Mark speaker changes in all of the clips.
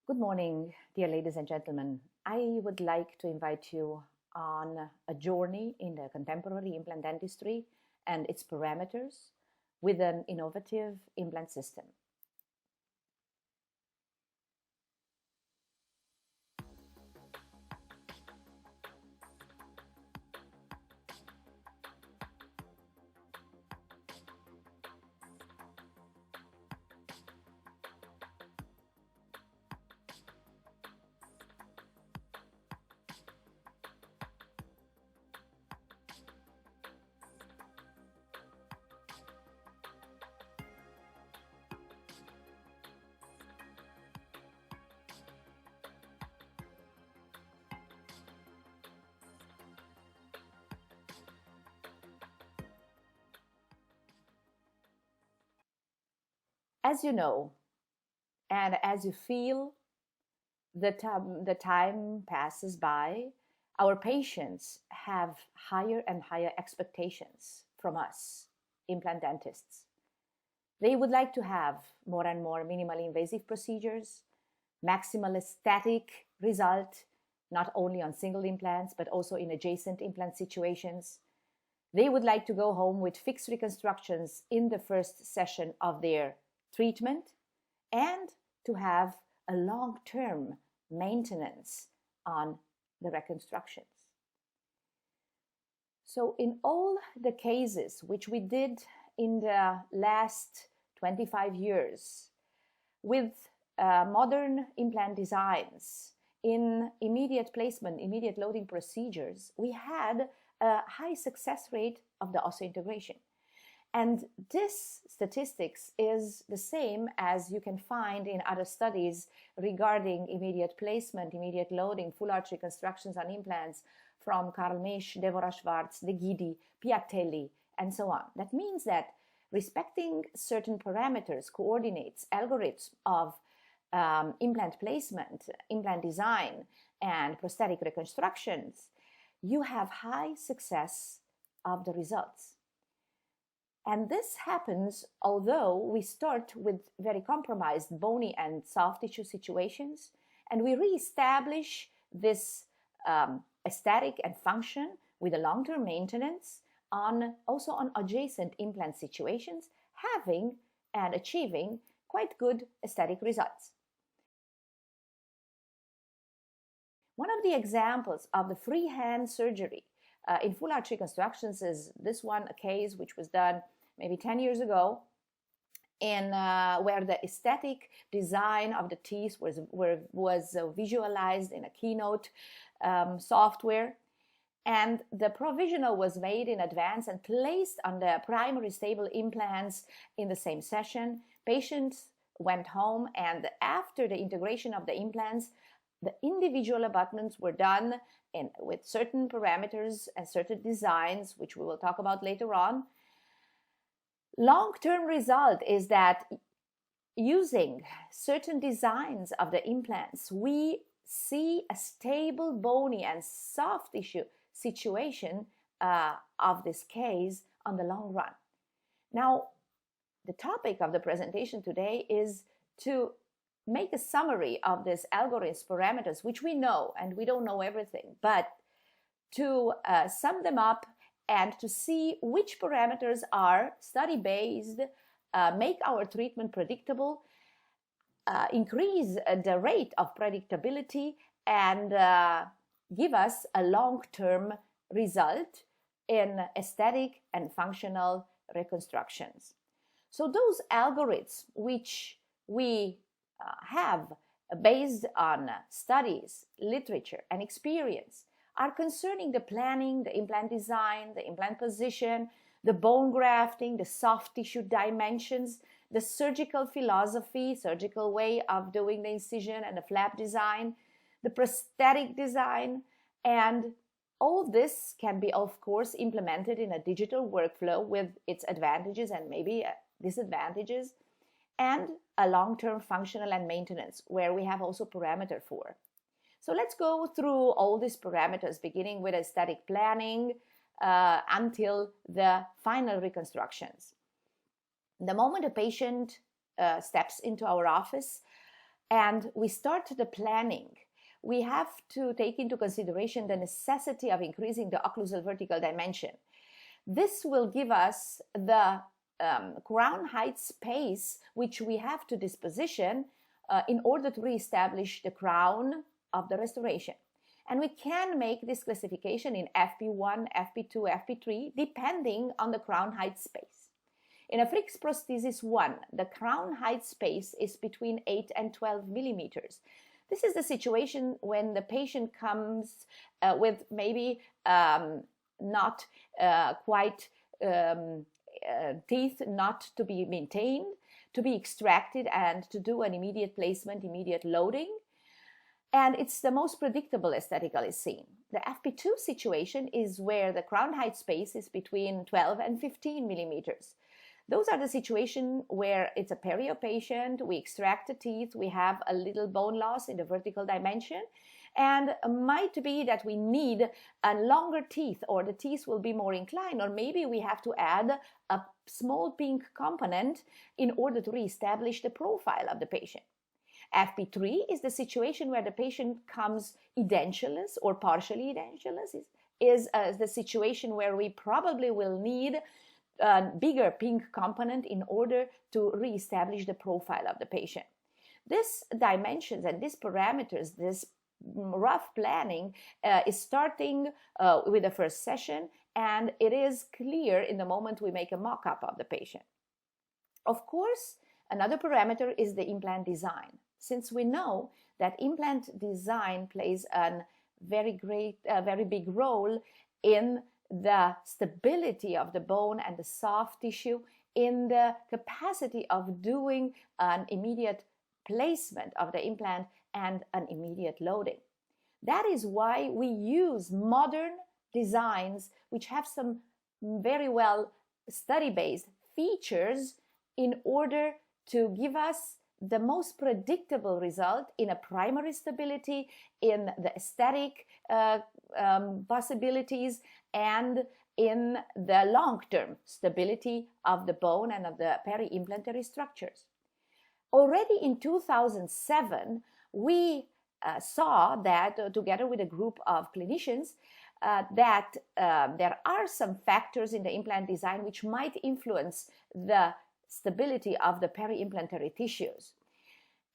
Speaker 1: Good morning, dear ladies and gentlemen. I would like to invite you on a journey in the contemporary implant dentistry and its parameters with an innovative implant system. As you know, and as you feel, the time passes by, our patients have higher and higher expectations from us, implant dentists. They would like to have more and more minimally invasive procedures, maximal aesthetic result, not only on single implants, but also in adjacent implant situations. They would like to go home with fixed reconstructions in the first session of their treatment and to have a long-term maintenance on the reconstructions. So in all the cases which we did in the last 25 years with modern implant designs in immediate placement, immediate loading procedures, we had a high success rate of the osseointegration. And this statistics is the same as you can find in other studies regarding immediate placement, immediate loading, full arch reconstructions on implants from Karl Mesch, Deborah Schwartz, De Guidi, Piattelli, and so on. That means that respecting certain parameters, coordinates, algorithms of implant placement, implant design, and prosthetic reconstructions, you have high success of the results. And this happens although we start with very compromised bony and soft tissue situations, and we reestablish this aesthetic and function with a long-term maintenance also on adjacent implant situations, having and achieving quite good aesthetic results. One of the examples of the freehand surgery in full arch reconstructions is this one, a case which was done maybe 10 years ago, in where the aesthetic design of the teeth was visualized in a Keynote software, and the provisional was made in advance and placed on the primary stable implants in the same session. Patients went home, and after the integration of the implants, the individual abutments were done with certain parameters and certain designs, which we will talk about later on. Long-term result is that using certain designs of the implants, we see a stable bony and soft tissue situation of this case on the long run. Now, the topic of the presentation today is to make a summary of these algorithms parameters, which we know, and we don't know everything, but to sum them up and to see which parameters are study-based, make our treatment predictable, increase the rate of predictability, and give us a long-term result in aesthetic and functional reconstructions. So those algorithms which we have based on studies, literature, and experience are concerning the planning, the implant design, the implant position, the bone grafting, the soft tissue dimensions, the surgical philosophy, surgical way of doing the incision and the flap design, the prosthetic design, and all this can be, of course, implemented in a digital workflow with its advantages and maybe disadvantages, and a long-term functional and maintenance, where we have also parameter for. So let's go through all these parameters, beginning with aesthetic planning until the final reconstructions. The moment a patient steps into our office, and we start the planning, we have to take into consideration the necessity of increasing the occlusal vertical dimension. This will give us the crown height space which we have to disposition in order to reestablish the crown of the restoration. And we can make this classification in FP1, FP2, FP3, depending on the crown height space. In a fixed prosthesis 1, the crown height space is between 8 and 12 millimeters. This is the situation when the patient comes with maybe not quite teeth not to be maintained, to be extracted, and to do an immediate placement, immediate loading. And it's the most predictable aesthetically seen. The FP2 situation is where the crown height space is between 12 and 15 millimeters. Those are the situations where it's a perio patient, we extract the teeth, we have a little bone loss in the vertical dimension, and might be that we need a longer teeth, or the teeth will be more inclined, or maybe we have to add a small pink component in order to reestablish the profile of the patient. FP3 is the situation where the patient comes edentulous or partially edentulous, is the situation where we probably will need a bigger pink component in order to reestablish the profile of the patient. These dimensions and these parameters, this rough planning is starting with the first session, and it is clear in the moment we make a mock-up of the patient. Of course, another parameter is the implant design. Since we know that implant design plays a very big role in the stability of the bone and the soft tissue, in the capacity of doing an immediate placement of the implant and an immediate loading. That is why we use modern designs which have some very well study-based features in order to give us the most predictable result in a primary stability, in the aesthetic possibilities, and in the long-term stability of the bone and of the peri-implantary structures. Already in 2007, we saw that, together with a group of clinicians, that there are some factors in the implant design which might influence the stability of the peri-implantary tissues.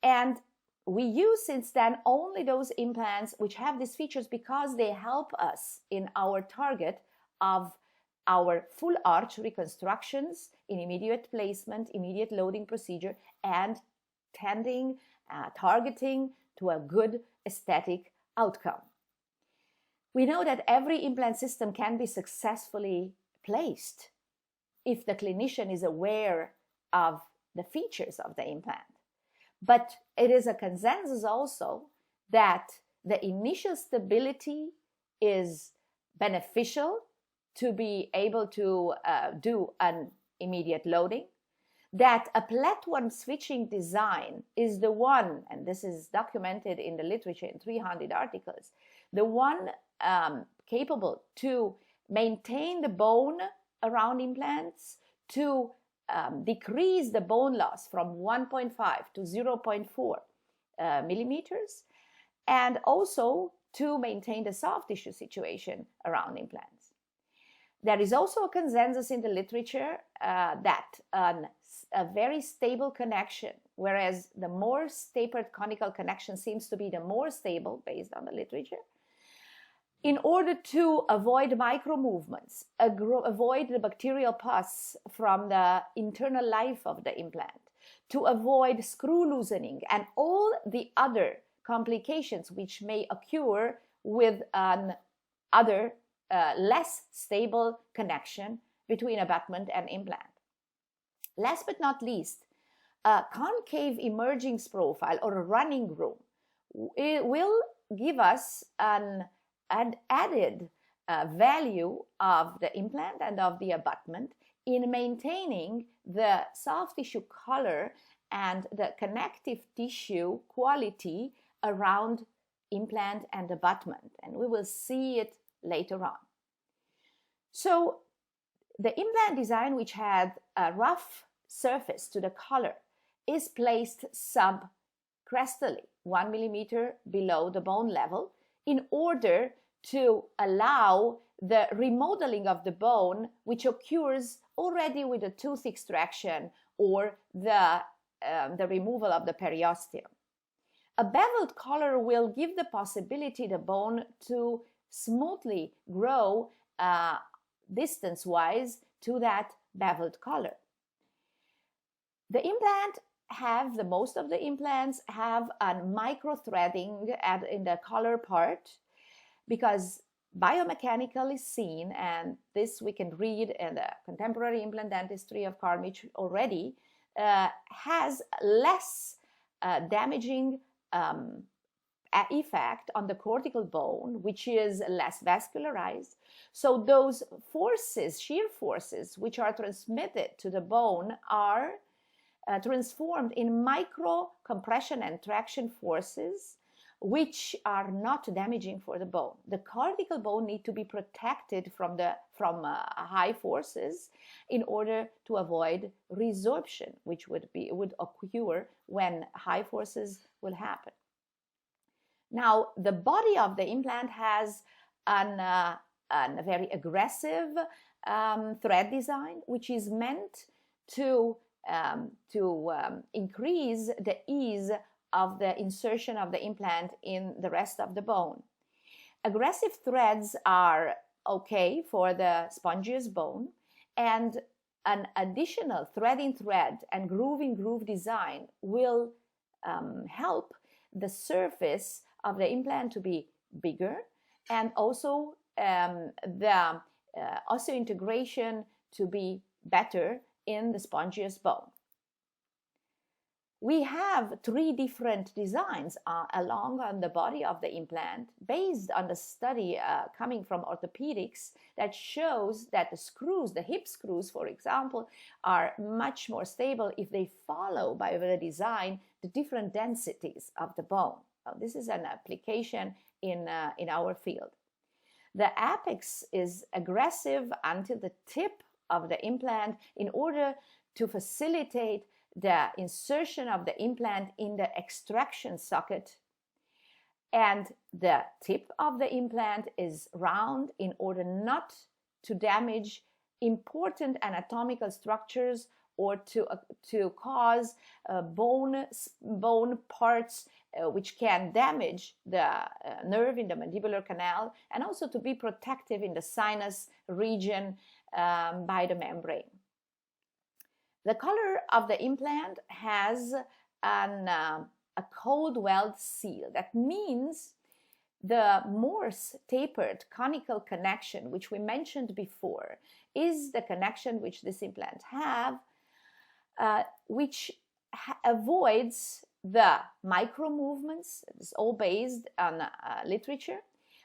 Speaker 1: And we use since then only those implants which have these features because they help us in our target of our full arch reconstructions in immediate placement, immediate loading procedure, and targeting to a good aesthetic outcome. We know that every implant system can be successfully placed if the clinician is aware of the features of the implant. But it is a consensus also that the initial stability is beneficial to be able to do an immediate loading, that a platform switching design is the one, and this is documented in the literature in 300 articles, the one capable to maintain the bone around implants, to decrease the bone loss from 1.5 to 0.4 millimeters, and also to maintain the soft tissue situation around implants. There is also a consensus in the literature that a very stable connection, whereas the more tapered conical connection seems to be the more stable based on the literature, in order to avoid micro movements, avoid the bacterial pus from the internal life of the implant, to avoid screw loosening and all the other complications which may occur with an other less stable connection between abutment and implant. Last but not least, a concave emergence profile or a running room will give us an added value of the implant and of the abutment in maintaining the soft tissue color and the connective tissue quality around implant and abutment, and we will see it later on. So the implant design, which had a rough surface to the collar, is placed subcranially. crestally, 1 millimeter below the bone level, in order to allow the remodeling of the bone, which occurs already with a tooth extraction or the removal of the periosteum. A beveled collar will give the possibility the bone to smoothly grow distance-wise to that beveled collar. Most of the implants have a micro threading in the collar part, because biomechanically seen, and this we can read in the Contemporary Implant Dentistry of Carmich already, has less damaging effect on the cortical bone, which is less vascularized. So those forces, shear forces, which are transmitted to the bone are transformed in micro compression and traction forces, which are not damaging for the bone. The cortical bone needs to be protected from high forces in order to avoid resorption, which would occur when high forces will happen. Now, the body of the implant has a very aggressive thread design, which is meant to increase the ease of the insertion of the implant in the rest of the bone. Aggressive threads are okay for the spongious bone, and an additional thread and groove design will help the surface of the implant to be bigger, and also the osseointegration to be better in the spongious bone. We have 3 different designs along on the body of the implant, based on the study coming from orthopedics that shows that the hip screws, for example, are much more stable if they follow by the design the different densities of the bone. This is an application in our field. The apex is aggressive until the tip of the implant in order to facilitate the insertion of the implant in the extraction socket, and the tip of the implant is round in order not to damage important anatomical structures or to cause bone parts which can damage the nerve in the mandibular canal, and also to be protective in the sinus region by the membrane. The collar of the implant has a cold weld seal. That means the Morse tapered conical connection, which we mentioned before, is the connection which this implant have, which avoids the micro movements. It's all based on literature.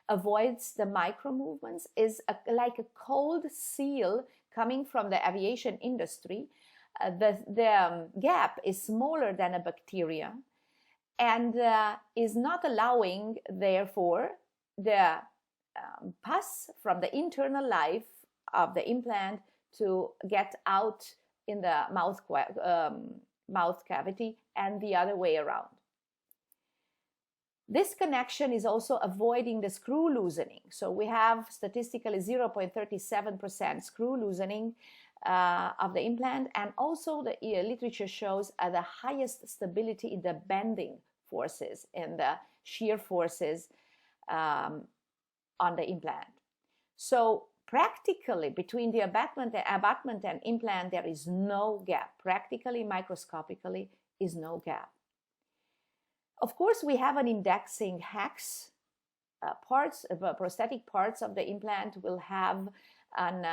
Speaker 1: Avoids the micro movements, is like a cold seal coming from the aviation industry. The gap is smaller than a bacteria, and is not allowing, therefore, the pus from the internal life of the implant to get out in the mouth cavity, and the other way around. This connection is also avoiding the screw loosening. So we have statistically 0.37% screw loosening of the implant, and also the literature shows the highest stability in the bending forces and the shear forces on the implant. So practically between the abutment and implant there is no gap. Practically, microscopically, is no gap. Of course, we have an indexing hex. Prosthetic parts of the implant will have an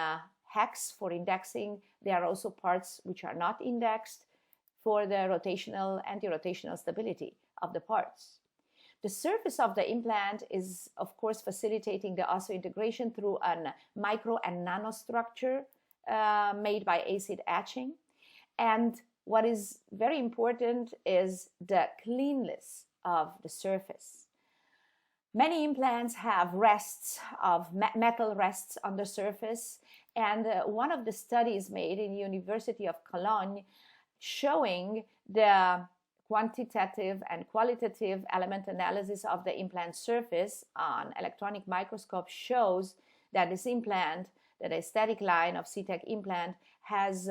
Speaker 1: hex for indexing. There are also parts which are not indexed for the rotational, anti-rotational stability of the parts. The surface of the implant is, of course, facilitating the osseointegration through a micro and nanostructure made by acid etching. And what is very important is the cleanness of the surface. Many implants have rests of metal rests on the surface, and one of the studies made in the University of Cologne showing the quantitative and qualitative element analysis of the implant surface on electronic microscope shows that this implant, that aesthetic line of C-Tech implant, has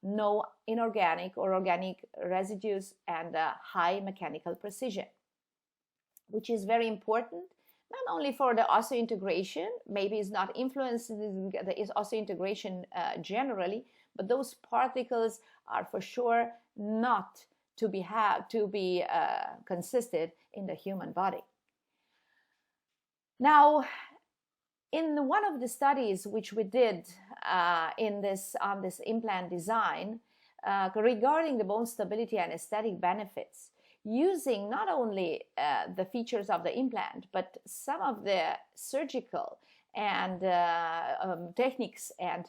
Speaker 1: no inorganic or organic residues and high mechanical precision, which is very important, not only for the osseointegration, maybe it's not influencing the osseointegration generally, but those particles are for sure not to be consisted in the human body. Now, in one of the studies which we did on this implant design regarding the bone stability and aesthetic benefits, using not only the features of the implant, but some of the surgical and techniques and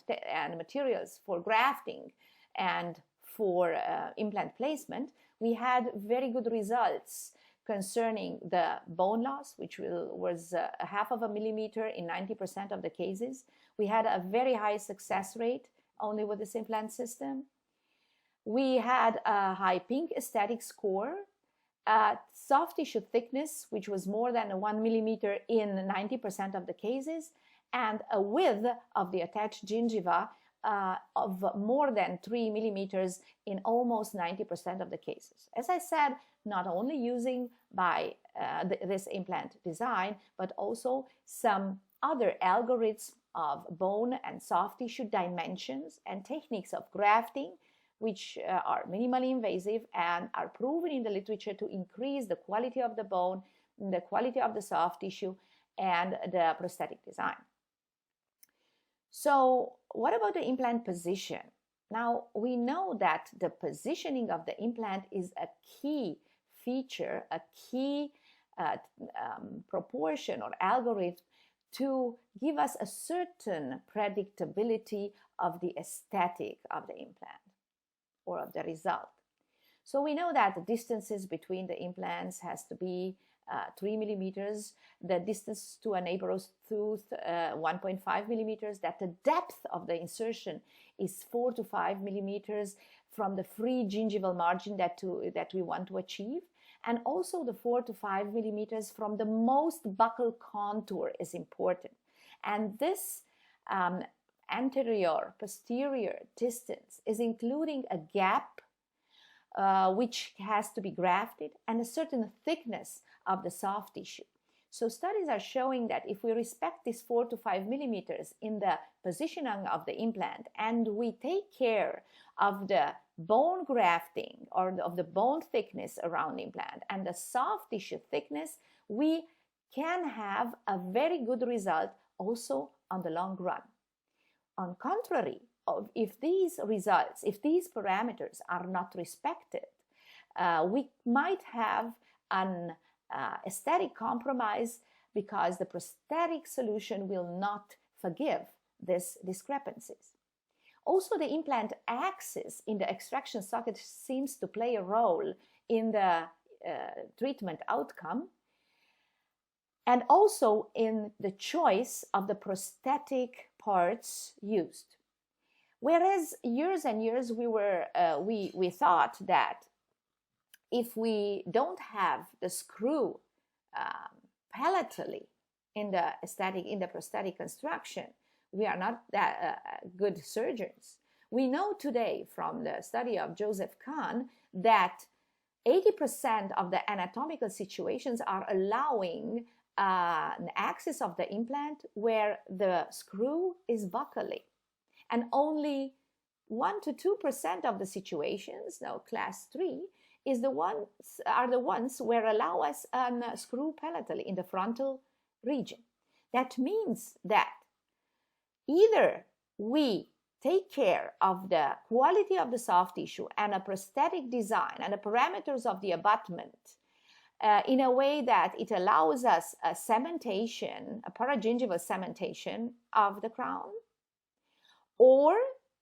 Speaker 1: materials for grafting and for implant placement, we had very good results concerning the bone loss, which was a 0.5 millimeter in 90% of the cases. We had a very high success rate only with this implant system. We had a high pink aesthetic score, soft tissue thickness, which was more than 1 millimeter in 90% of the cases, and a width of the attached gingiva of more than 3 millimeters in almost 90% of the cases. As I said, not only using by this implant design, but also some other algorithms of bone and soft tissue dimensions and techniques of grafting, which are minimally invasive and are proven in the literature to increase the quality of the bone, the quality of the soft tissue, and the prosthetic design. So what about the implant position? Now, we know that the positioning of the implant is a key feature, a key proportion or algorithm to give us a certain predictability of the aesthetic of the implant or of the result. So we know that the distances between the implants has to be 3 millimeters, the distance to a neighbor's tooth 1.5 millimeters, that the depth of the insertion is 4 to 5 millimeters from the free gingival margin that we want to achieve, and also the 4 to 5 millimeters from the most buccal contour is important. And this anterior posterior distance is including a gap which has to be grafted and a certain thickness of the soft tissue. So studies are showing that if we respect this 4 to 5 millimeters in the positioning of the implant and we take care of the bone grafting or of the bone thickness around the implant and the soft tissue thickness, we can have a very good result also on the long run. On contrary, if these results, if these parameters are not respected, we might have an aesthetic compromise because the prosthetic solution will not forgive these discrepancies. Also, the implant axis in the extraction socket seems to play a role in the treatment outcome and also in the choice of the prosthetic parts used. Whereas years and years we thought that if we don't have the screw palatally in the prosthetic construction, we are not that good surgeons. We know today from the study of Joseph Kahn that 80% of the anatomical situations are allowing an axis of the implant where the screw is buccally. And only 1 to 2% of the situations, now class 3, are the ones where allow us a screw palatally in the frontal region. That means that either we take care of the quality of the soft tissue and a prosthetic design and the parameters of the abutment in a way that it allows us a cementation, a paragingival cementation of the crown, or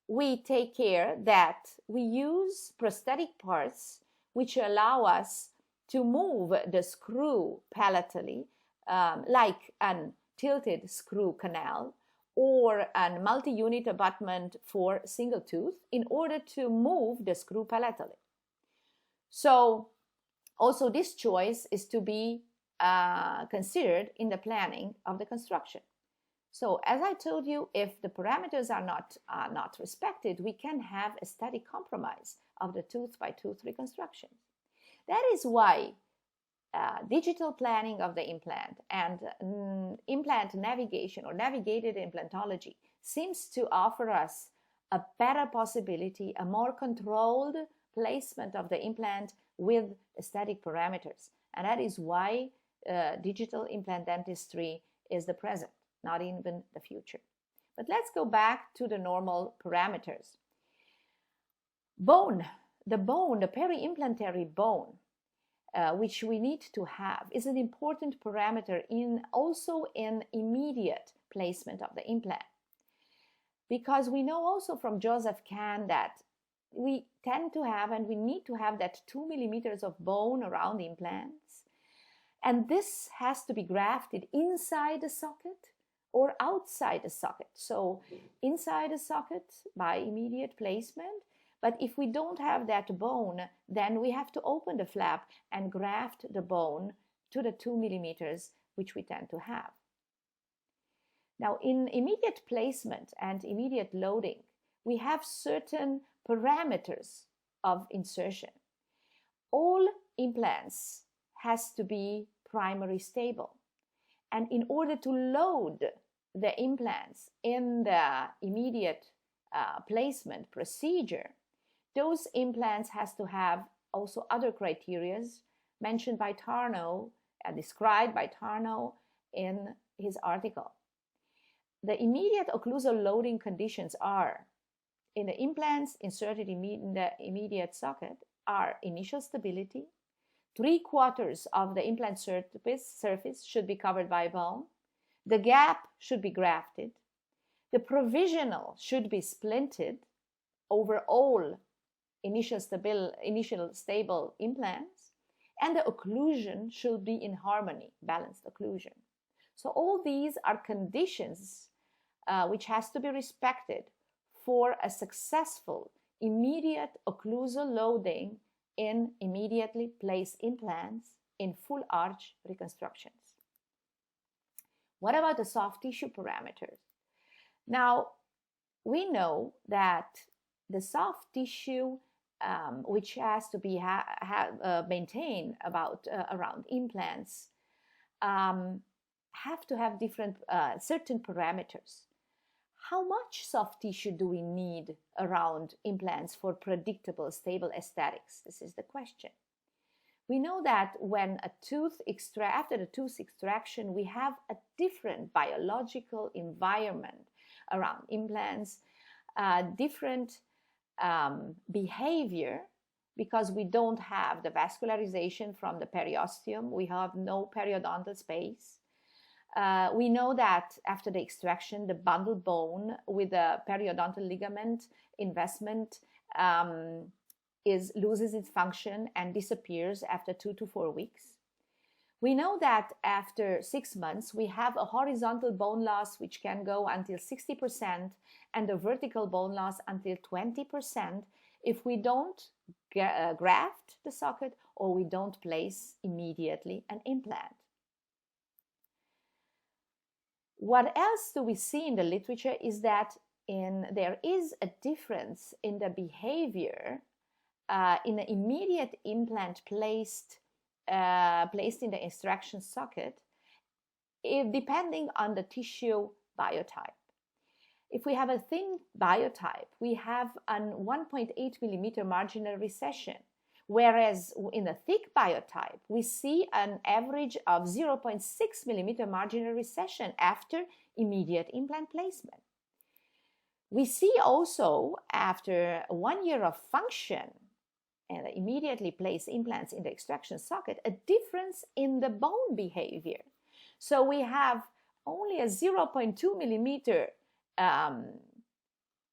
Speaker 1: we take care that we use prosthetic parts which allow us to move the screw palatally, like a tilted screw canal or a multi-unit abutment for single tooth in order to move the screw palatally. So Also, this choice is to be considered in the planning of the construction. So, as I told you, if the parameters are not respected, we can have a static compromise of the tooth-by-tooth reconstruction. That is why digital planning of the implant and implant navigation or navigated implantology seems to offer us a better possibility, a more controlled placement of the implant with static parameters. And that is why digital implant dentistry is the present, not even the future. But let's go back to the normal parameters. Bone, the peri-implantary bone, which we need to have, is an important parameter also in immediate placement of the implant. Because we know also from Joseph Kahn that we tend to have and we need to have that 2 millimeters of bone around the implants. And this has to be grafted inside the socket or outside the socket. So inside the socket by immediate placement. But if we don't have that bone, then we have to open the flap and graft the bone to the 2 millimeters, which we tend to have. Now, in immediate placement and immediate loading, we have certain parameters of insertion. All implants has to be primary stable. And in order to load the implants in the immediate placement procedure, those implants has to have also other criteria mentioned by Tarnow, described by Tarnow in his article. The immediate occlusal loading conditions are, in the implants inserted in the immediate socket, are initial stability, 3/4 of the implant surface should be covered by bone, the gap should be grafted, the provisional should be splinted over all initial stable implants, and the occlusion should be in harmony, balanced occlusion. So all these are conditions which has to be respected for a successful immediate occlusal loading in immediately placed implants in full arch reconstructions. What about the soft tissue parameters? Now, we know that the soft tissue which has to be maintained around implants have to have different certain parameters. How much soft tissue do we need around implants for predictable, stable aesthetics? This is the question. We know that when after the tooth extraction, we have a different biological environment around implants, different behavior, because we don't have the vascularization from the periosteum. We have no periodontal space. We know that after the extraction, the bundled bone with the periodontal ligament investment loses its function and disappears after 2 to 4 weeks. We know that after 6 months, we have a horizontal bone loss which can go until 60% and a vertical bone loss until 20% if we don't graft the socket or we don't place immediately an implant. What else do we see in the literature is that there is a difference in the behavior in an immediate implant placed in the extraction socket, depending on the tissue biotype. If we have a thin biotype, we have a 1.8 millimeter marginal recession, whereas in a thick biotype, we see an average of 0.6 millimeter marginal recession after immediate implant placement. We see also after 1 year of function and immediately place implants in the extraction socket, a difference in the bone behavior. So we have only a 0.2 millimeter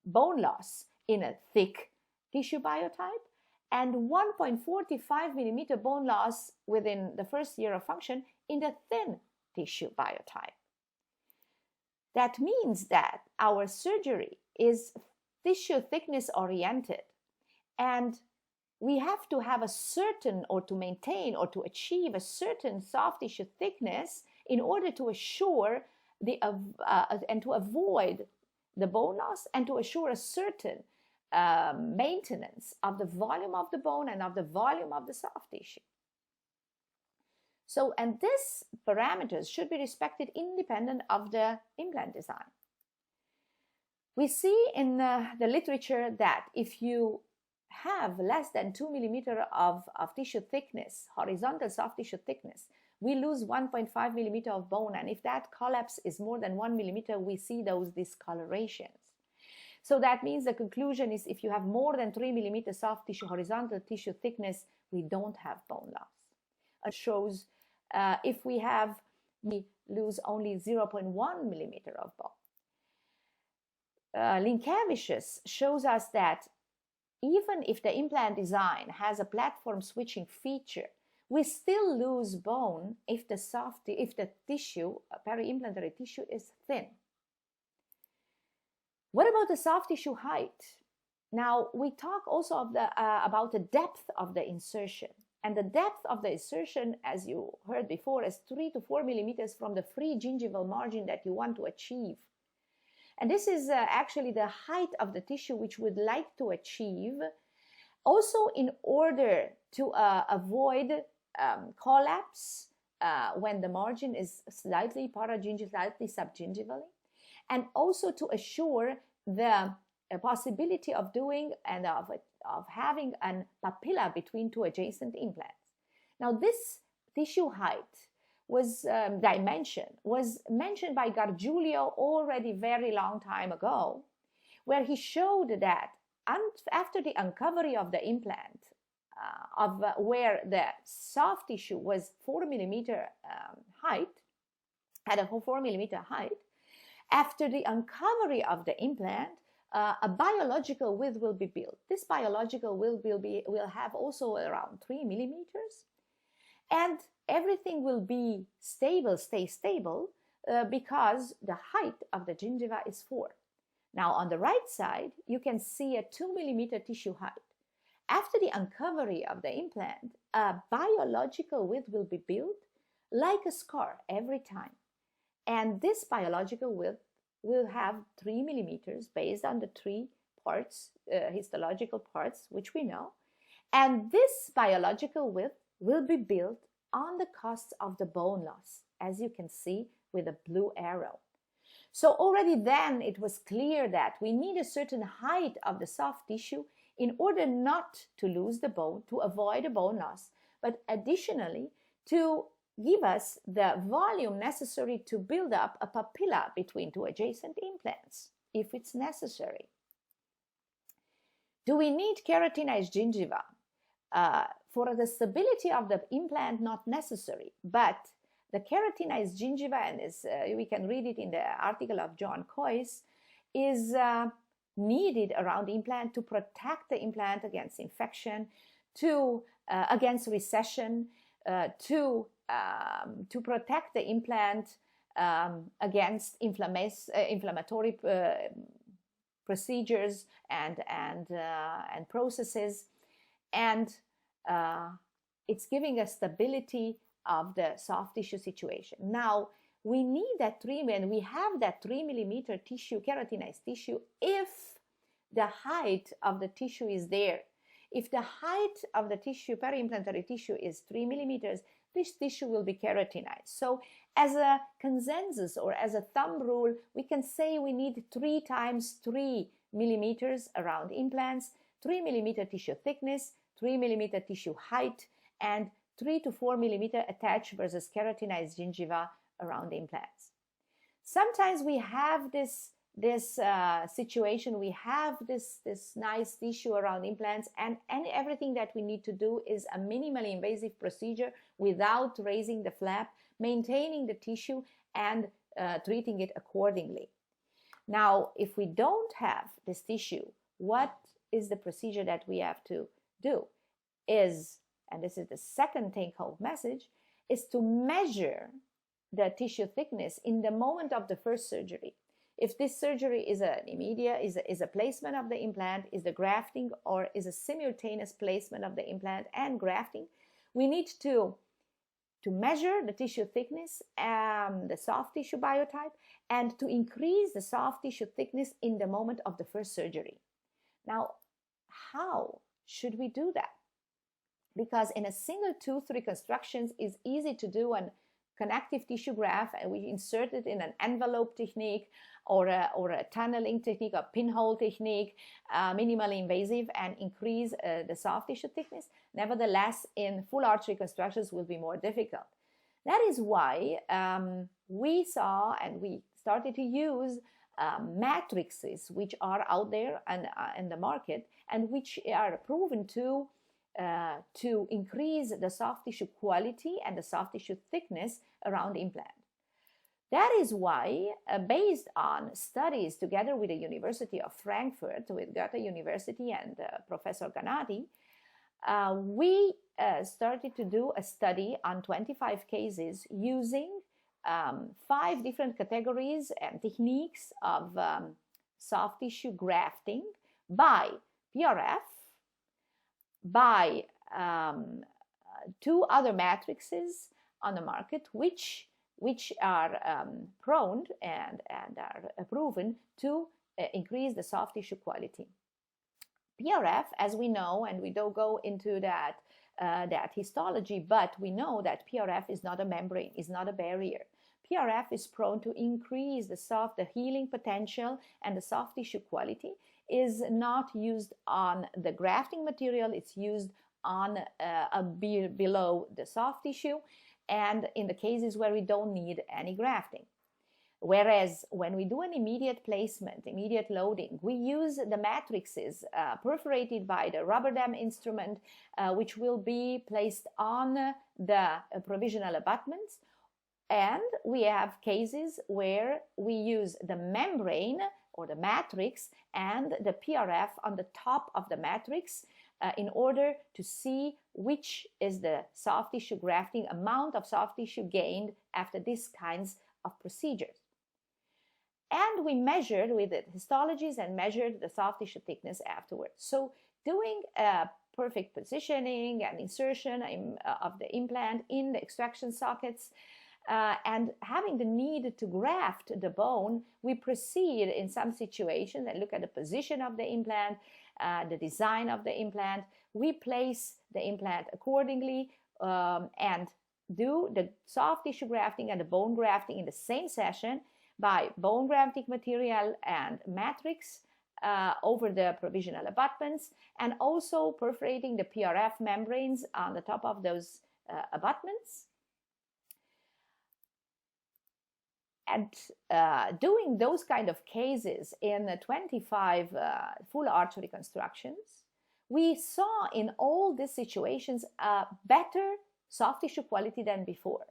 Speaker 1: bone loss in a thick tissue biotype and 1.45 millimeter bone loss within the first year of function in the thin tissue biotype. That means that our surgery is tissue thickness oriented, and we have to have a certain, or to maintain or to achieve a certain soft tissue thickness in order to assure and to avoid the bone loss, and to assure a certain maintenance of the volume of the bone and of the volume of the soft tissue. So, and these parameters should be respected independent of the implant design. We see in the literature that if you have less than 2 millimeters of tissue thickness, horizontal soft tissue thickness, we lose 1.5 millimeter of bone, and if that collapse is more than 1 millimeter, we see those discolorations. So that means the conclusion is, if you have more than 3 millimeters soft tissue, horizontal tissue thickness, we don't have bone loss. It shows if we lose only 0.1 millimeter of bone. Linkavicius shows us that even if the implant design has a platform switching feature, we still lose bone if the tissue, peri-implantary tissue, is thin. What about the soft tissue height? Now, we talk also about the depth of the insertion. And the depth of the insertion, as you heard before, is 3 to 4 millimeters from the free gingival margin that you want to achieve. And this is actually the height of the tissue which we'd like to achieve, also in order to avoid collapse when the margin is slightly paragingival, slightly subgingivally, and also to assure the possibility of doing and of having a papilla between two adjacent implants. Now, this tissue height dimension was mentioned by Gargiulio already very long time ago, where he showed that after the uncovery of the implant, where the soft tissue was 4 millimeter height, had a 4 millimeter height, after the uncovery of the implant, a biological width will be built. This biological width will have also around 3 millimeters, and everything will be stay stable, because the height of the gingiva is 4. Now, on the right side, you can see a 2 millimeter tissue height. After the uncovery of the implant, a biological width will be built like a scar every time. And this biological width will have 3 millimeters based on the 3 parts, histological parts, which we know. And this biological width will be built on the cost of the bone loss, as you can see with a blue arrow. So already then it was clear that we need a certain height of the soft tissue in order not to lose the bone, to avoid a bone loss, but additionally to give us the volume necessary to build up a papilla between two adjacent implants, if it's necessary. Do we need keratinized gingiva? For the stability of the implant, not necessary, but the keratinized gingiva, and we can read it in the article of John Coyce, is needed around the implant to protect the implant against infection, against recession, to protect the implant against inflammatory procedures and processes, and it's giving us stability of the soft tissue situation. Now, we need that 3 and we have that 3 millimeter tissue, keratinized tissue, if the height of the tissue is there. If the height of the tissue, peri-implantary tissue, is 3 millimeters, this tissue will be keratinized. So as a consensus or as a thumb rule, we can say we need 3 times 3 millimeters around implants, 3 millimeter tissue thickness, 3 millimeter tissue height, and 3 to 4 millimeter attached versus keratinized gingiva around implants. Sometimes we have this situation, we have this nice tissue around implants, and everything that we need to do is a minimally invasive procedure without raising the flap, maintaining the tissue, and treating it accordingly. Now, if we don't have this tissue, what is the procedure that we have to do? And this is the second take-home message, is to measure the tissue thickness in the moment of the first surgery. if this surgery is an immediate, is a placement of the implant, is the grafting, or is a simultaneous placement of the implant and grafting, we need to measure the tissue thickness, the soft tissue biotype, and to increase the soft tissue thickness in the moment of the first surgery. Now, how should we do that? Because in a single tooth reconstruction is easy to do an connective tissue graft, and we insert it in an envelope technique or a tunneling technique, a pinhole technique, minimally invasive, and increase the soft tissue thickness. Nevertheless, in full arch reconstructions will be more difficult. That is why we saw and we started to use matrices which are out there and in the market, and which are proven to increase the soft tissue quality and the soft tissue thickness around the implant. That is why, based on studies together with the University of Frankfurt, with Goethe University and Professor Ganati, we started to do a study on 25 cases using 5 different categories and techniques of soft tissue grafting by PRF, by 2 other matrices on the market, which are prone and are proven to increase the soft tissue quality. PRF, as we know, and we don't go into that histology, but we know that PRF is not a membrane, is not a barrier. PRF is prone to increase the healing potential and the soft tissue quality, is not used on the grafting material, it's used on below the soft tissue, and in the cases where we don't need any grafting. Whereas when we do an immediate placement, immediate loading, we use the matrices perforated by the rubber dam instrument, which will be placed on the provisional abutments. And we have cases where we use the membrane or the matrix and the PRF on the top of the matrix in order to see which is the soft tissue grafting amount of soft tissue gained after these kinds of procedures. And we measured with the histologies and measured the soft tissue thickness afterwards. So doing a perfect positioning and insertion of the implant in the extraction sockets, and having the need to graft the bone, we proceed in some situations and look at the position of the implant, the design of the implant. We place the implant accordingly and do the soft tissue grafting and the bone grafting in the same session by bone grafting material and matrix over the provisional abutments, and also perforating the PRF membranes on the top of those abutments. And doing those kind of cases in 25 full arch reconstructions, we saw in all these situations a better soft tissue quality than before.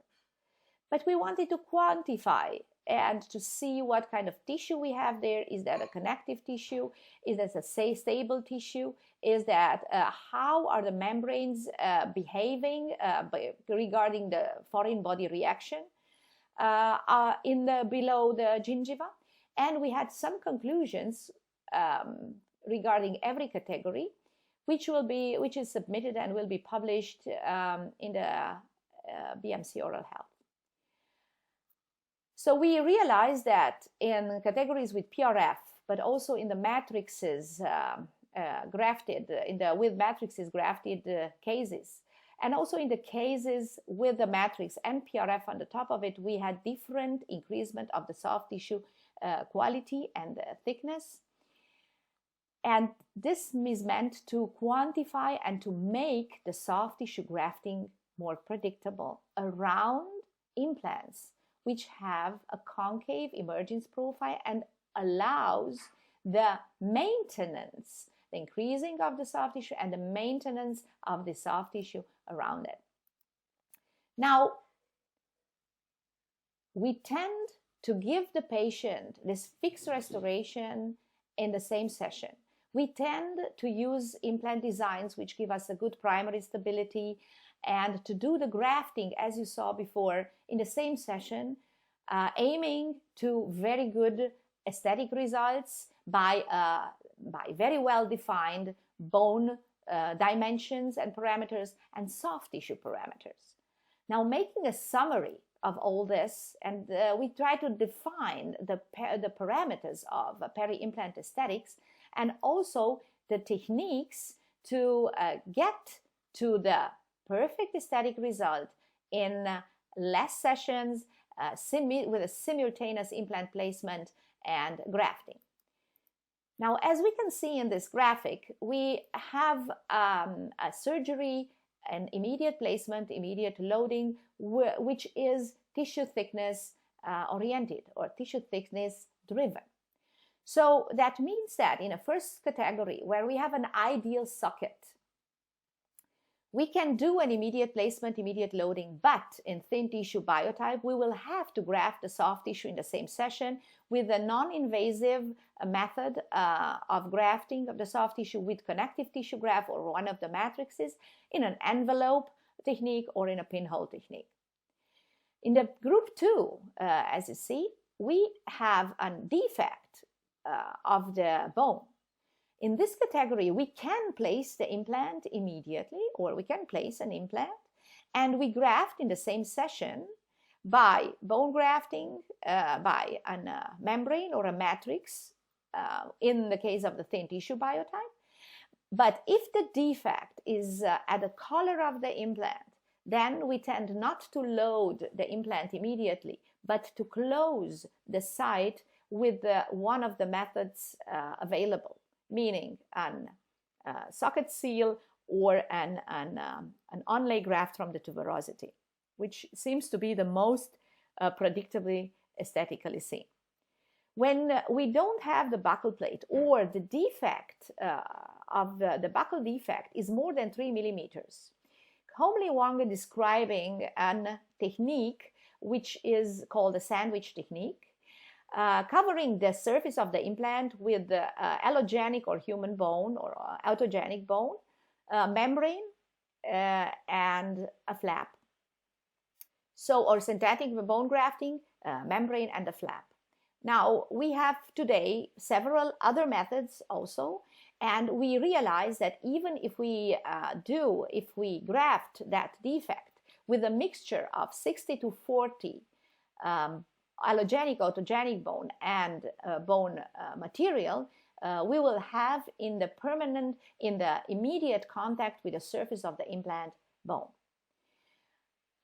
Speaker 1: But we wanted to quantify and to see what kind of tissue we have there. Is that a connective tissue? Is that a stable tissue? Is that how are the membranes behaving regarding the foreign body reaction below the gingiva? And we had some conclusions regarding every category, which is submitted and will be published in the BMC Oral Health. So we realized that in categories with PRF, but also in the matrices grafted, with matrices grafted cases, and also in the cases with the matrix and PRF on the top of it, we had different increasement of the soft tissue quality and thickness. And this is meant to quantify and to make the soft tissue grafting more predictable around implants, which have a concave emergence profile and allows the maintenance, the increasing of the soft tissue and the maintenance of the soft tissue around it. Now, we tend to give the patient this fixed restoration in the same session. We tend to use implant designs which give us a good primary stability, and to do the grafting, as you saw before, in the same session, aiming to very good aesthetic results by very well-defined bone dimensions and parameters and soft tissue parameters. Now, making a summary of all this, and we try to define the parameters of peri-implant aesthetics and also the techniques to get to the perfect aesthetic result in less sessions with a simultaneous implant placement and grafting. Now, as we can see in this graphic, we have a surgery, an immediate placement, immediate loading, which is tissue thickness oriented or tissue thickness driven. So that means that in a first category where we have an ideal socket, we can do an immediate placement, immediate loading, but in thin tissue biotype, we will have to graft the soft tissue in the same session with a non-invasive method of grafting of the soft tissue with connective tissue graft or one of the matrices in an envelope technique or in a pinhole technique. In the group 2, as you see, we have a defect of the bone. In this category, we can place the implant immediately, or we can place an implant, and we graft in the same session by bone grafting, by a membrane or a matrix, in the case of the thin tissue biotype. But if the defect is at the collar of the implant, then we tend not to load the implant immediately, but to close the site with one of the methods available, meaning an socket seal or an onlay graft from the tuberosity, which seems to be the most predictably aesthetically seen. When we don't have the buccal plate or the defect of the buccal defect is more than 3 millimeters, Homely Wong is describing a technique which is called a sandwich technique, covering the surface of the implant with the allogenic or human bone or autogenic bone, membrane, and a flap. So, or synthetic bone grafting, membrane and a flap. Now, we have today several other methods also, and we realize that even if we graft that defect with a mixture of 60 to 40 allogenic, autogenic bone and bone material, we will have in the immediate contact with the surface of the implant bone.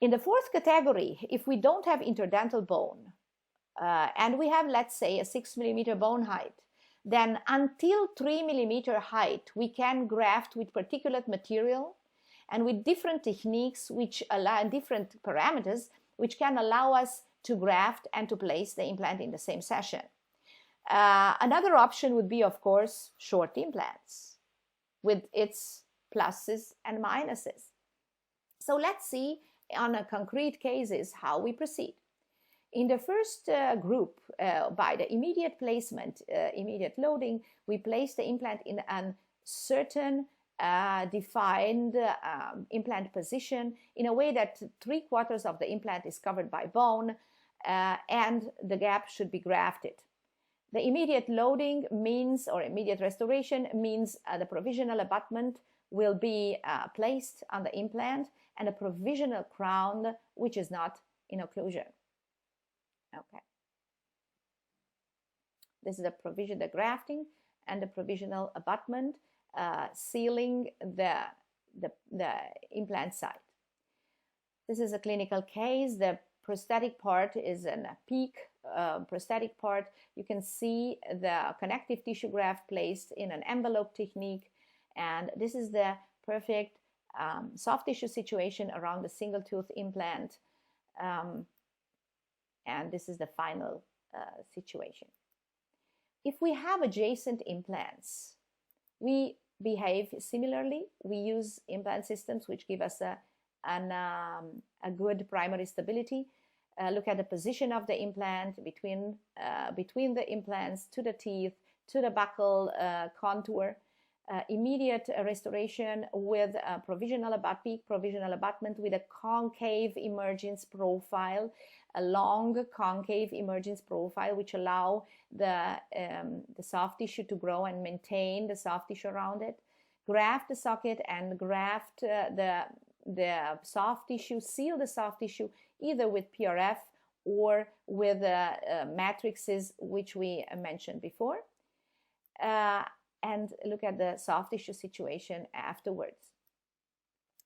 Speaker 1: In the fourth category, if we don't have interdental bone, and we have, let's say, a 6 millimeter bone height, then until 3 millimeter height, we can graft with particulate material and with different techniques which allow different parameters which can allow us to graft and to place the implant in the same session. Another option would be, of course, short implants with its pluses and minuses. So let's see on a concrete cases how we proceed. In the first group, by the immediate placement, immediate loading, we place the implant in a certain defined implant position in a way that 3/4 of the implant is covered by bone, and the gap should be grafted. The immediate loading means, or immediate restoration means, the provisional abutment will be placed on the implant and a provisional crown which is not in occlusion. Okay. This is the grafting and the provisional abutment, sealing the implant site. This is a clinical case. The prosthetic part is a peak prosthetic part. You can see the connective tissue graft placed in an envelope technique, and this is the perfect soft tissue situation around the single tooth implant, and this is the final situation. If we have adjacent implants, we behave similarly. We use implant systems which give us a good primary stability. Look at the position of the implant between the implants to the teeth, to the buccal contour. Immediate restoration with a provisional abutment with a concave emergence profile a long concave emergence profile, which allow the soft tissue to grow and maintain the soft tissue around it. Graft the socket and graft the soft tissue, seal the soft tissue either with PRF or with matrices, which we mentioned before, and look at the soft tissue situation afterwards.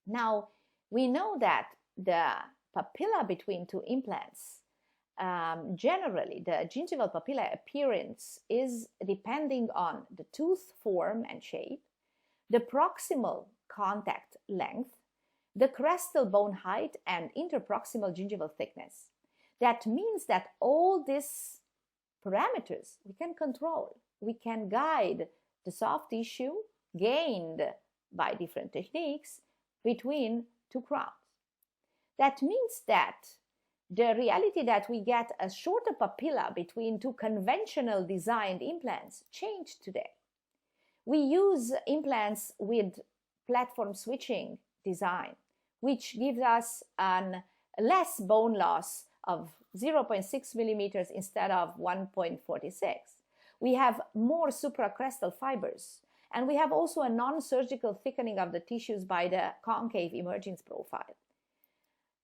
Speaker 1: Now, we know that the papilla between two implants, generally the gingival papilla appearance is depending on the tooth form and shape, the proximal contact length, the crestal bone height, and interproximal gingival thickness. That means that all these parameters we can control. We can guide the soft tissue gained by different techniques between two crowns. That means that the reality that we get a shorter papilla between two conventional designed implants changed today. We use implants with platform switching design, which gives us a less bone loss of 0.6 millimeters instead of 1.46. We have more supracrestal fibers, and we have also a non-surgical thickening of the tissues by the concave emergence profile.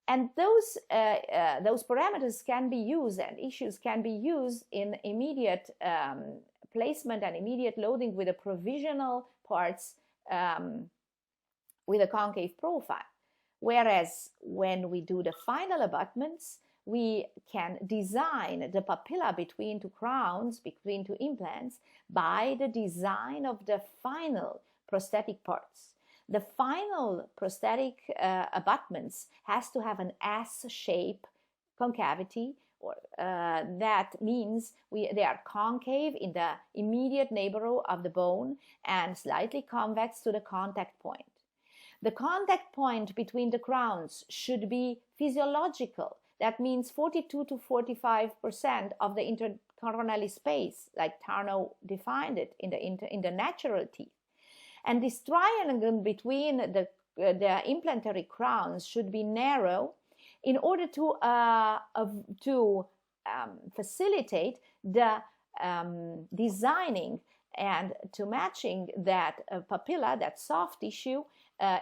Speaker 1: And those parameters can be used, and issues can be used in immediate placement and immediate loading with the provisional parts with a concave profile. Whereas when we do the final abutments, we can design the papilla between two crowns, between two implants, by the design of the final prosthetic parts. The final prosthetic abutments has to have an S-shape concavity, or that means they are concave in the immediate neighborhood of the bone and slightly convex to the contact point. The contact point between the crowns should be physiological. That means 42 to 45% of the intercoronary space, like Tarnow defined it in the natural teeth. And this triangle between the implantary crowns should be narrow in order to facilitate the designing and to matching that papilla, that soft tissue,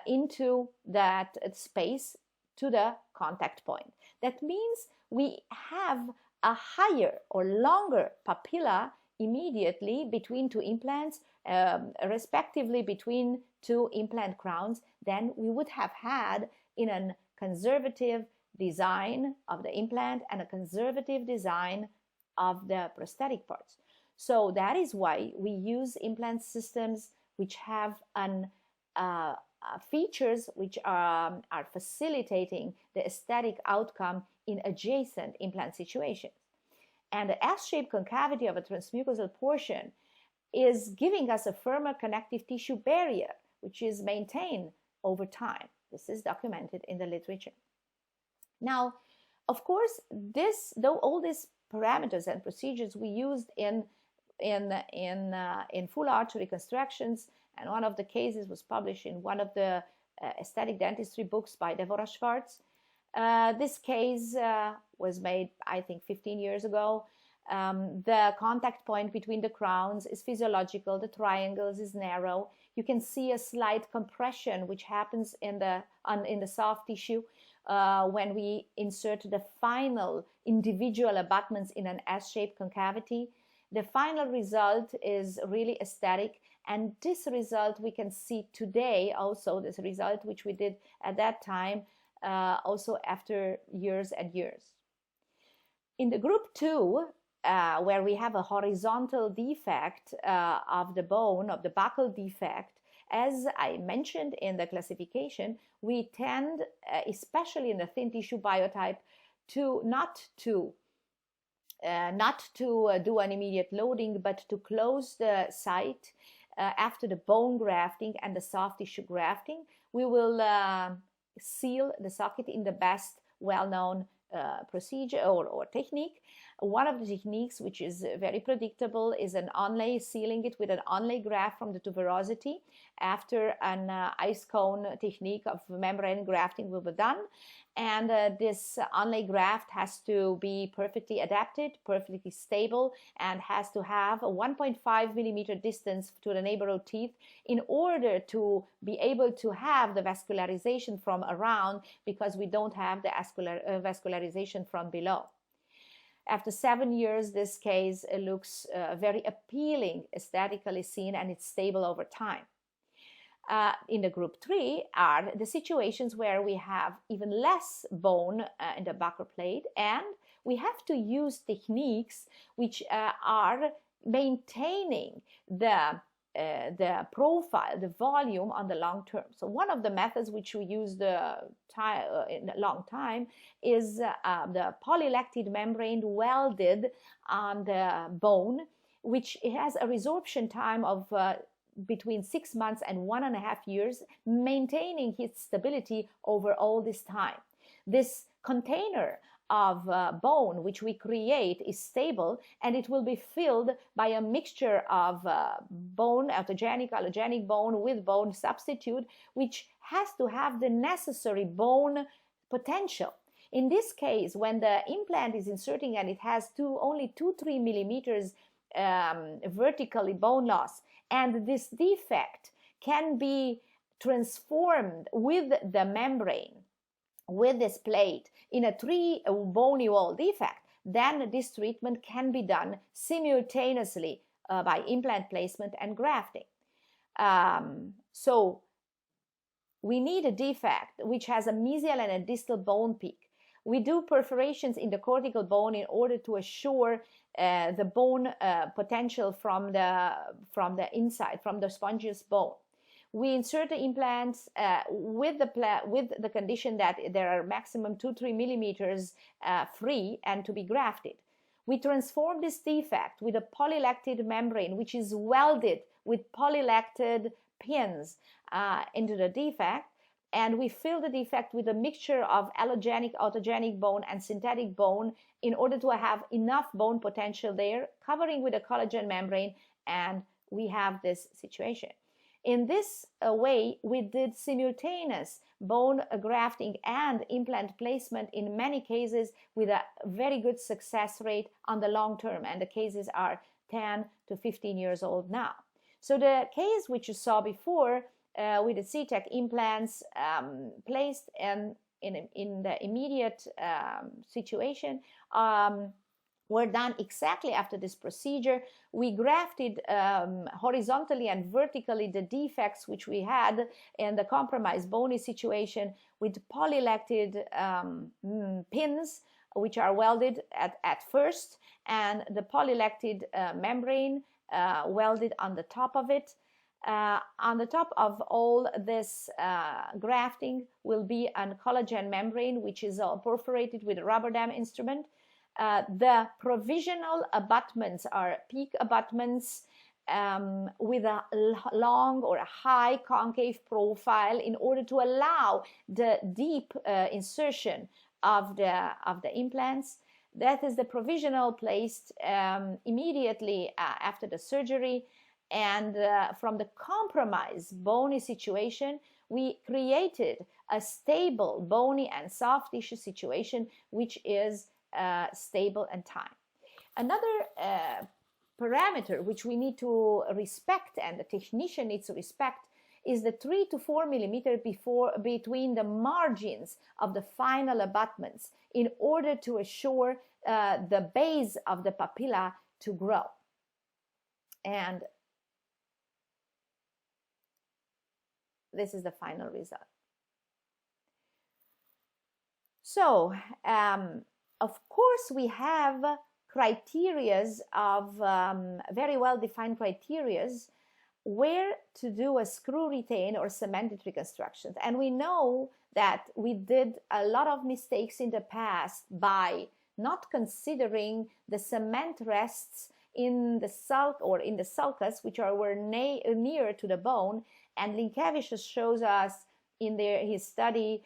Speaker 1: into that space to the contact point. That means we have a higher or longer papilla immediately between two implants, respectively between two implant crowns, than we would have had in a conservative design of the implant and a conservative design of the prosthetic parts. So that is why we use implant systems which have features which are facilitating the aesthetic outcome in adjacent implant situations. And the S-shaped concavity of a transmucosal portion is giving us a firmer connective tissue barrier, which is maintained over time. This is documented in the literature. Now, of course, though all these parameters and procedures we used in full arch reconstructions, and one of the cases was published in one of the aesthetic dentistry books by Deborah Schwartz. This case was made, I think, 15 years ago. The contact point between the crowns is physiological, the triangles is narrow. You can see a slight compression which happens in the soft tissue when we insert the final individual abutments in an S-shaped concavity. The final result is really aesthetic, and this result we can see today also, this result which we did at that time, also after years and years. In the group 2, where we have a horizontal defect of the bone, of the buccal defect, as I mentioned in the classification, we tend, especially in the thin tissue biotype, not to do an immediate loading, but to close the site after the bone grafting and the soft tissue grafting. We will seal the socket in the best well-known procedure or technique. One of the techniques which is very predictable is an onlay, sealing it with an onlay graft from the tuberosity after an ice cone technique of membrane grafting will be done. and this onlay graft has to be perfectly adapted, perfectly stable, and has to have a 1.5 millimeter distance to the neighborhood teeth in order to be able to have the vascularization from around, because we don't have the vascularization from below. After 7 years, this case looks very appealing, aesthetically seen, and it's stable over time. In the group 3 are the situations where we have even less bone in the buccal plate, and we have to use techniques which are maintaining the profile, the volume on the long term. So one of the methods which we use in a long time is the polylactid membrane welded on the bone, which has a resorption time of between 6 months and 1.5 years, maintaining its stability over all this time. This container of bone which we create is stable, and it will be filled by a mixture of bone, autogenic, allogenic bone with bone substitute, which has to have the necessary bone potential. In this case, when the implant is inserting and it has only 2-3 millimeters vertically bone loss, and this defect can be transformed with the membrane, with this plate, in a 3 bony wall defect, then this treatment can be done simultaneously by implant placement and grafting. So we need a defect which has a mesial and a distal bone peak. We do perforations in the cortical bone in order to assure the bone potential from the inside, from the spongious bone. We insert the implants with the condition that there are maximum 2-3 millimeters free and to be grafted. We transform this defect with a polylactid membrane, which is welded with polylactid pins into the defect, and we fill the defect with a mixture of allogenic, autogenic bone and synthetic bone in order to have enough bone potential there, covering with a collagen membrane, and we have this situation. In this way, we did simultaneous bone grafting and implant placement in many cases with a very good success rate on the long term, and the cases are 10 to 15 years old now. So the case which you saw before with the C-Tech implants placed in the immediate situation were done exactly after this procedure. We grafted horizontally and vertically the defects which we had in the compromised bony situation with polylactid pins, which are welded at first, and the polylactid membrane welded on the top of it. On the top of all this grafting will be a collagen membrane, which is perforated with a rubber dam instrument. The provisional abutments are peak abutments with a long or a high concave profile in order to allow the deep insertion of the implants. That is the provisional placed immediately after the surgery. And from the compromised bony situation, we created a stable bony and soft tissue situation, which is stable and time. Another parameter which we need to respect, and the technician needs to respect, is the 3 to 4 millimeter between the margins of the final abutments in order to assure the base of the papilla to grow. And this is the final result. So, of course, we have criterias of very well-defined criterias where to do a screw retain or cemented reconstructions. And we know that we did a lot of mistakes in the past by not considering the cement rests in the sulc or in the sulcus, which were near to the bone. And Linkevicius shows us in his study,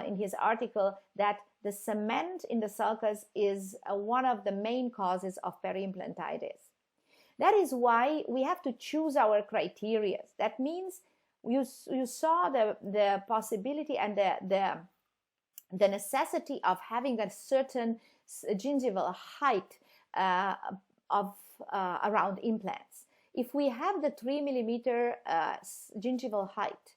Speaker 1: in his article, that the cement in the sulcus is one of the main causes of periimplantitis. That is why we have to choose our criteria. That means you saw the possibility and the the necessity of having a certain gingival height around implants. If we have the 3 millimeter gingival height,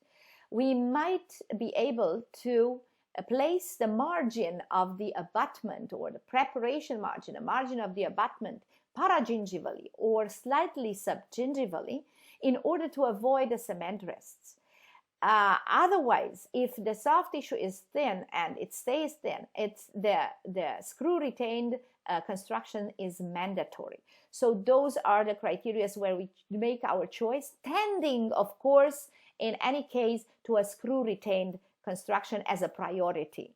Speaker 1: we might be able to place the margin of the abutment, or the preparation margin, the margin of the abutment, paragingivally or slightly subgingivally, in order to avoid the cement rests. Otherwise, if the soft tissue is thin and it stays thin, it's the screw retained construction is mandatory. So those are the criteria where we make our choice, tending, of course, in any case, to a screw retained construction as a priority.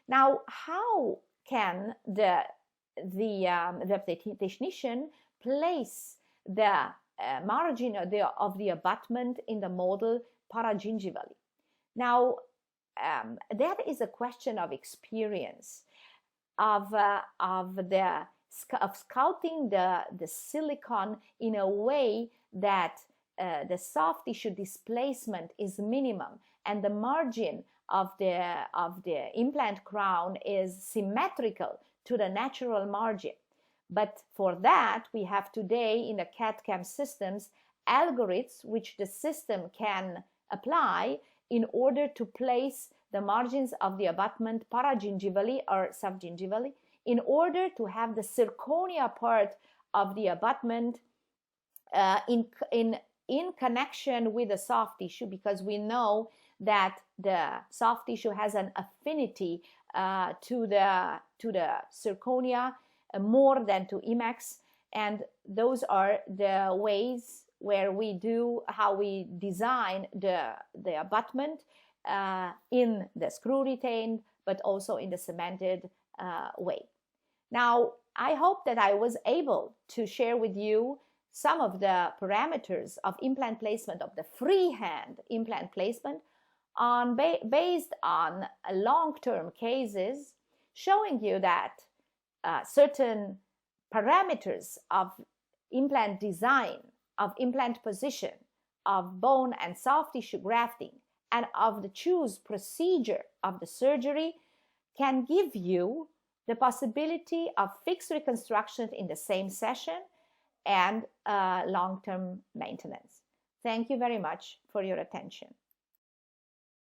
Speaker 1: Now, how can the technician place the margin of the abutment in the model paragingivally? Now, that is a question of experience, of sculpting the silicone in a way that the soft tissue displacement is minimum and the margin of the implant crown is symmetrical to the natural margin. But for that, we have today in the CAD/CAM systems algorithms which the system can apply in order to place the margins of the abutment paragingivally or subgingivally, in order to have the zirconia part of the abutment in connection with the soft tissue, because we know that the soft tissue has an affinity to the zirconia more than to IMEX, and those are the ways where how we design the abutment in the screw retained, but also in the cemented way. Now, I hope that I was able to share with you some of the parameters of implant placement, of the freehand implant placement, based on long-term cases, showing you that certain parameters of implant design, of implant position, of bone and soft tissue grafting, and of the choose procedure of the surgery can give you the possibility of fixed reconstruction in the same session and long-term maintenance. Thank you very much for your attention.